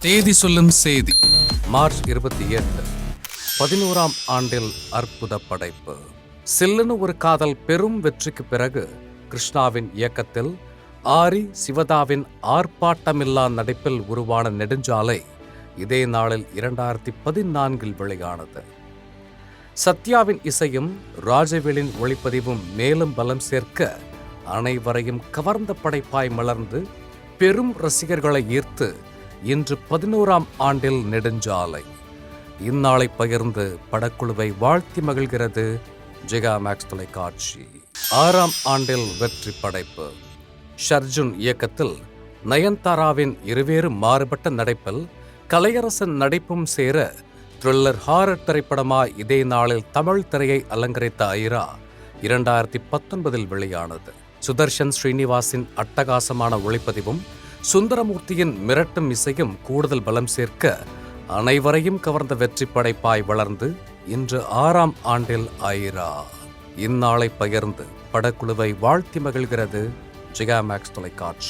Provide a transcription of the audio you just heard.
தேதி சொல்லும் செய்தி. மார்ச் 28, 11ஆம் ஆண்டில் அற்புத படைப்பு. சில்லுன்னு ஒரு காதல் பெரும் வெற்றிக்கு பிறகு கிருஷ்ணாவின் இயக்கத்தில் ஆரி சிவதாவின் ஆர்ப்பாட்டமில்லா நடிப்பில் உருவான நெடுஞ்சாலை இதே நாளில் 2014 வெளியானது. சத்யாவின் இசையும் ராஜவேலின் ஒளிப்பதிவும் மேலும் பலம் சேர்க்க அனைவரையும் கவர்ந்த படைப்பாய் மலர்ந்து பெரும் ரசிகர்களை ஈர்த்து இன்று 11ஆம் ஆண்டில் நெடுஞ்சாலை. இந்நாளை பகிர்ந்து படக்குழுவை வாழ்த்தி மகிழ்கிறது ஜெகா மேக்ஸ் தொலைக்காட்சி. 6ஆம் ஆண்டில் வெற்றி படைப்பு. ஷர்ஜுன் இயக்கத்தில் நயன்தாராவின் இருவேறு மாறுபட்ட நடிப்பில் கலையரசன் நடிப்பும் சேர த்ரில்லர் ஹாரர் திரைப்படமாய் இதே நாளில் தமிழ் திரையை அலங்கரித்த ஐரா 2019 வெளியானது. சுதர்ஷன் ஸ்ரீனிவாசின் அட்டகாசமான ஒளிப்பதிவும் சுந்தரமூர்த்தியின் மிரட்டும் இசையும் கூடுதல் பலம் சேர்க்க அனைவரையும் கவர்ந்த வெற்றி படைப்பாய் வளர்ந்து இன்று 6ஆம் ஆண்டில் ஐரா. இந்நாளை பகிர்ந்து படக்குழுவை வாழ்த்தி மகிழ்கிறது ஜெகா மேக்ஸ் தொலைக்காட்சி.